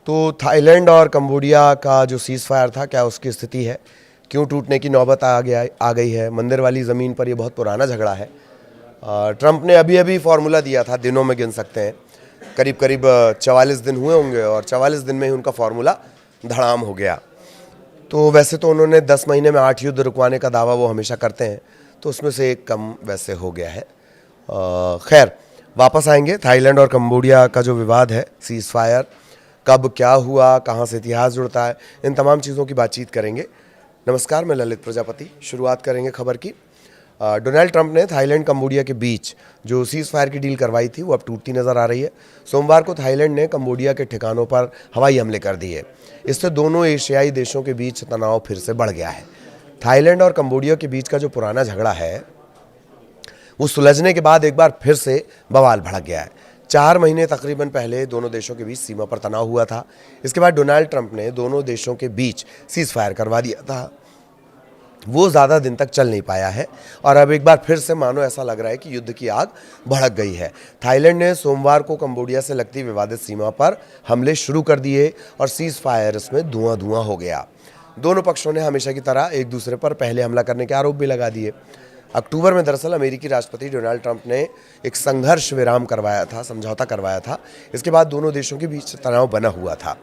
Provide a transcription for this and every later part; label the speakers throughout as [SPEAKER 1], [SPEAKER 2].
[SPEAKER 1] तो थाईलैंड और कंबोडिया का जो सीज़ फायर था, क्या उसकी स्थिति है, क्यों टूटने की नौबत आ गई है। मंदिर वाली ज़मीन पर ये बहुत पुराना झगड़ा है। ट्रंप ने अभी अभी फार्मूला दिया था, दिनों में गिन सकते हैं, करीब करीब 44 दिन हुए होंगे और 44 दिन में ही उनका फार्मूला धड़ाम हो गया। तो वैसे तो उन्होंने 10 महीने में 8 युद्ध रुकवाने का दावा वो हमेशा करते हैं, तो उसमें से एक कम वैसे हो गया है। खैर, वापस आएंगे। थाईलैंड और कंबोडिया का जो विवाद है, सीज़ फायर कब क्या हुआ, कहाँ से इतिहास जुड़ता है, इन तमाम चीज़ों की बातचीत करेंगे। नमस्कार, मैं ललित प्रजापति। शुरुआत करेंगे खबर की। डोनाल्ड ट्रंप ने थाईलैंड कंबोडिया के बीच जो सीज़ फायर की डील करवाई थी, वो अब टूटती नज़र आ रही है। सोमवार को थाईलैंड ने कंबोडिया के ठिकानों पर हवाई हमले कर दिए। इससे दोनों एशियाई देशों के बीच तनाव फिर से बढ़ गया है। थाईलैंड और कंबोडिया के बीच का जो पुराना झगड़ा है, वो सुलझने के बाद एक बार फिर से बवाल भड़क गया है। 4 महीने तकरीबन पहले दोनों देशों के बीच सीमा पर तनाव हुआ था। इसके बाद डोनाल्ड ट्रंप ने दोनों देशों के बीच सीज़ फायर करवा दिया था। वो ज़्यादा दिन तक चल नहीं पाया है और अब एक बार फिर से मानो ऐसा लग रहा है कि युद्ध की आग भड़क गई है। थाईलैंड ने सोमवार को कंबोडिया से लगती विवादित सीमा पर हमले शुरू कर दिए और सीज़ फायर इसमें धुआं धुआं हो गया। दोनों पक्षों ने हमेशा की तरह एक दूसरे पर पहले हमला करने के आरोप भी लगा दिए। अक्टूबर में दरअसल अमेरिकी राष्ट्रपति डोनाल्ड ट्रंप ने एक संघर्ष विराम करवाया था, समझौता करवाया था। इसके बाद दोनों देशों के बीच तनाव बना हुआ था,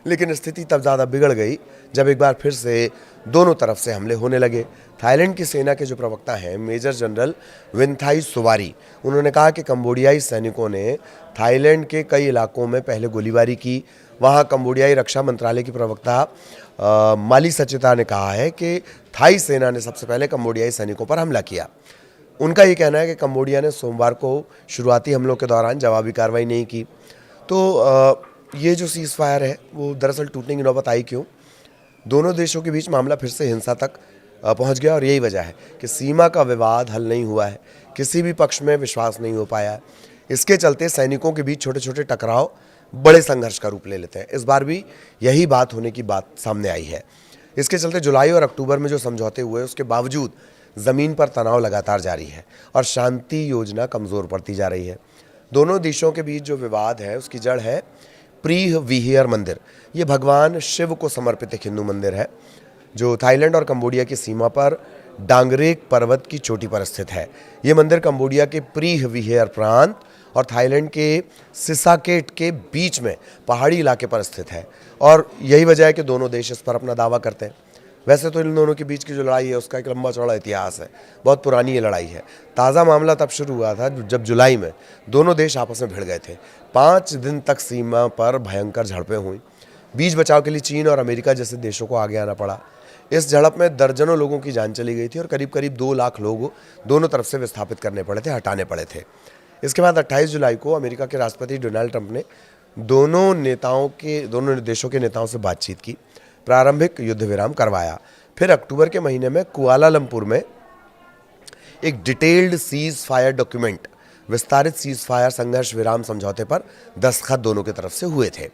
[SPEAKER 1] लेकिन स्थिति तब ज़्यादा बिगड़ गई जब एक बार फिर से दोनों तरफ से हमले होने लगे। थाईलैंड की सेना के जो प्रवक्ता हैं, मेजर जनरल विनथाई सुवारी, उन्होंने कहा कि कंबोडियाई सैनिकों ने थाईलैंड के कई इलाकों में पहले गोलीबारी की। वहाँ कंबोडियाई रक्षा मंत्रालय की प्रवक्ता माली सचिता ने कहा है कि थाई सेना ने सबसे पहले कंबोडियाई सैनिकों पर हमला किया। उनका ये कहना है कि कंबोडिया ने सोमवार को शुरुआती हमलों के दौरान जवाबी कार्रवाई नहीं की। तो ये जो सीज़ फायर है, वो दरअसल टूटने की नौबत आई क्यों? दोनों देशों के बीच मामला फिर से हिंसा तक पहुंच गया और यही वजह है कि सीमा का विवाद हल नहीं हुआ है, किसी भी पक्ष में विश्वास नहीं हो पाया है। इसके चलते सैनिकों के बीच छोटे छोटे टकराव बड़े संघर्ष का रूप ले लेते हैं। इस बार भी यही बात होने की बात सामने आई है। इसके चलते जुलाई और अक्टूबर में जो समझौते हुए, उसके बावजूद ज़मीन पर तनाव लगातार जारी है और शांति योजना कमज़ोर पड़ती जा रही है। दोनों देशों के बीच जो विवाद है, उसकी जड़ है प्रीह विहियर मंदिर। ये भगवान शिव को समर्पित एक हिंदू मंदिर है जो थाईलैंड और कंबोडिया की सीमा पर डांगरेक पर्वत की चोटी पर स्थित है। ये मंदिर कंबोडिया के प्रीह विहियर प्रांत और थाईलैंड के सिसाकेट के बीच में पहाड़ी इलाके पर स्थित है और यही वजह है कि दोनों देश इस पर अपना दावा करते हैं। वैसे तो इन दोनों के बीच की जो लड़ाई है, उसका एक लंबा चौड़ा इतिहास है, बहुत पुरानी ये लड़ाई है। ताज़ा मामला तब शुरू हुआ था जब जुलाई में दोनों देश आपस में भिड़ गए थे। 5 दिन तक सीमा पर भयंकर झड़पें हुई। बीच बचाव के लिए चीन और अमेरिका जैसे देशों को आगे आना पड़ा। इस झड़प में दर्जनों लोगों की जान चली गई थी और करीब करीब 2 लाख लोग दोनों तरफ से विस्थापित करने पड़े थे, हटाने पड़े थे। इसके बाद 28 जुलाई को अमेरिका के राष्ट्रपति डोनाल्ड ट्रंप ने दोनों देशों के नेताओं से बातचीत की, प्रारंभिक युद्ध विराम करवाया। फिर अक्टूबर के महीने में कुआलालंपुर में एक डिटेल्ड सीज़ फायर डॉक्यूमेंट, विस्तारित सीज़ फायर संघर्ष विराम समझौते पर दस्तखत दोनों की तरफ से हुए थे।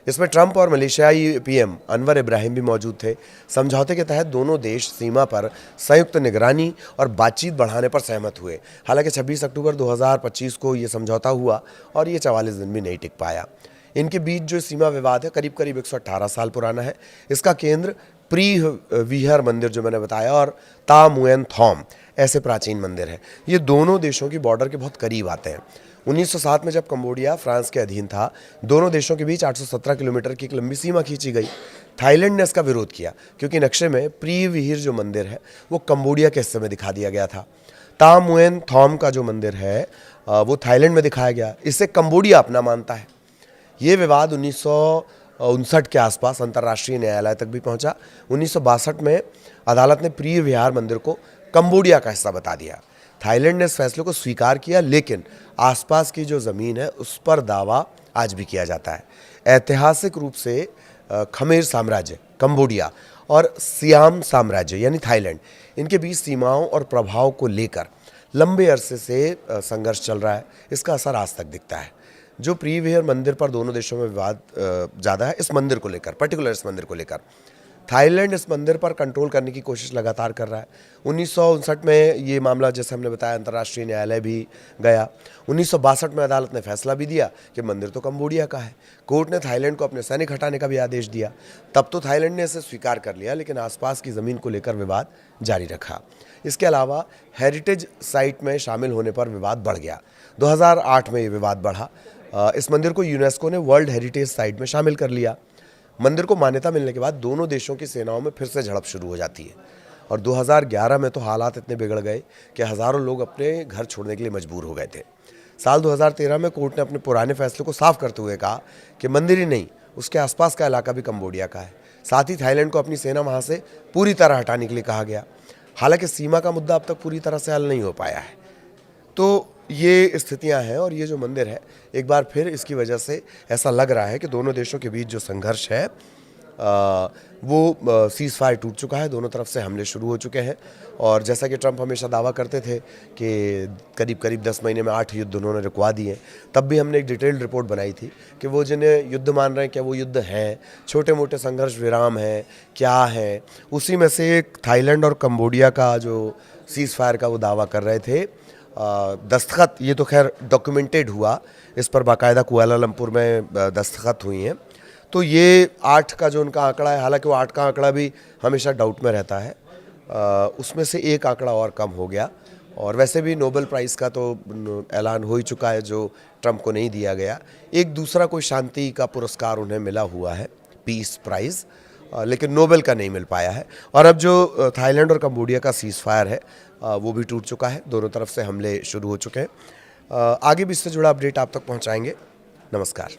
[SPEAKER 1] इसमें ट्रंप और मलेशियाई पीएम अनवर इब्राहिम भी मौजूद थे। समझौते के तहत दोनों देश सीमा पर संयुक्त निगरानी और बातचीत बढ़ाने पर सहमत हुए। हालांकि 26 अक्टूबर 2025 को ये समझौता हुआ और ये 44 दिन भी नहीं टिक पाया। इनके बीच जो सीमा विवाद है, करीब करीब 118 साल पुराना है। इसका केंद्र प्रीह विहर मंदिर जो मैंने बताया और ता मुएन थॉम ऐसे प्राचीन मंदिर हैं। ये दोनों देशों की बॉर्डर के बहुत करीब आते हैं। 1907 में जब कंबोडिया फ्रांस के अधीन था, दोनों देशों के बीच 817 किलोमीटर की एक लंबी सीमा खींची गई। थाईलैंड ने इसका विरोध किया क्योंकि नक्शे में प्रीह विहिर जो मंदिर है, वो कंबोडिया के हिस्से में दिखा दिया गया था। ता मुएन थॉम का जो मंदिर है, वो थाईलैंड में दिखाया गया। इसे कंबोडिया अपना मानता है। ये विवाद 1959 के आसपास अंतर्राष्ट्रीय न्यायालय तक भी पहुंचा। 1962 में अदालत ने प्रिय विहार मंदिर को कंबोडिया का हिस्सा बता दिया। थाईलैंड ने इस फैसले को स्वीकार किया, लेकिन आसपास की जो ज़मीन है उस पर दावा आज भी किया जाता है। ऐतिहासिक रूप से खमेर साम्राज्य कंबोडिया और सियाम साम्राज्य यानी थाईलैंड, इनके बीच सीमाओं और प्रभाव को लेकर लंबे अरसे से संघर्ष चल रहा है। इसका असर आज तक दिखता है। जो प्रीवियर मंदिर पर दोनों देशों में विवाद ज़्यादा है, इस मंदिर को लेकर, पर्टिकुलर इस मंदिर को लेकर। थाईलैंड इस मंदिर पर कंट्रोल करने की कोशिश लगातार कर रहा है। 1959 में ये मामला, जैसे हमने बताया, अंतर्राष्ट्रीय न्यायालय भी गया। 1962 में अदालत ने फैसला भी दिया कि मंदिर तो कंबोडिया का है। कोर्ट ने थाईलैंड को अपने सैनिक हटाने का भी आदेश दिया। तब तो थाईलैंड ने इसे स्वीकार कर लिया, लेकिन आसपास की ज़मीन को लेकर विवाद जारी रखा। इसके अलावा हेरिटेज साइट में शामिल होने पर विवाद बढ़ गया। 2008 में ये विवाद बढ़ा। इस मंदिर को यूनेस्को ने वर्ल्ड हेरिटेज साइट में शामिल कर लिया। मंदिर को मान्यता मिलने के बाद दोनों देशों की सेनाओं में फिर से झड़प शुरू हो जाती है और 2011 में तो हालात इतने बिगड़ गए कि हज़ारों लोग अपने घर छोड़ने के लिए मजबूर हो गए थे। साल 2013 में कोर्ट ने अपने पुराने फैसले को साफ करते हुए कहा कि मंदिर ही नहीं, उसके आसपास का इलाका भी कंबोडिया का है। साथ ही थाईलैंड को अपनी सेना वहाँ से पूरी तरह हटाने के लिए कहा गया। हालांकि सीमा का मुद्दा अब तक पूरी तरह से हल नहीं हो पाया है। तो ये स्थितियां हैं और ये जो मंदिर है, एक बार फिर इसकी वजह से ऐसा लग रहा है कि दोनों देशों के बीच जो संघर्ष है वो सीज़ फायर टूट चुका है। दोनों तरफ से हमले शुरू हो चुके हैं और जैसा कि ट्रंप हमेशा दावा करते थे कि करीब करीब 10 महीने में 8 युद्ध उन्होंने रुकवा दिए, तब भी हमने एक डिटेल्ड रिपोर्ट बनाई थी कि वो जिन्हें युद्ध मान रहे हैं, क्या वो युद्ध हैं, छोटे मोटे संघर्ष विराम हैं, क्या है। उसी में से एक थाईलैंड और कंबोडिया का जो सीज़ फायर का वो दावा कर रहे थे, दस्तखत, ये तो खैर डॉक्यूमेंटेड हुआ, इस पर बाकायदा कुआलालंपुर में दस्तखत हुई हैं। तो ये 8 का जो उनका आंकड़ा है, हालांकि वो 8 का आंकड़ा भी हमेशा डाउट में रहता है, उसमें से एक आंकड़ा और कम हो गया। और वैसे भी नोबेल प्राइज़ का तो ऐलान हो ही चुका है जो ट्रंप को नहीं दिया गया। एक दूसरा कोई शांति का पुरस्कार उन्हें मिला हुआ है, पीस प्राइज़, लेकिन नोबेल का नहीं मिल पाया है। और अब जो थाईलैंड और कंबोडिया का सीज़ फायर है वो भी टूट चुका है। दोनों तरफ से हमले शुरू हो चुके हैं। आगे भी इससे जुड़ा अपडेट आप तक पहुंचाएंगे। नमस्कार।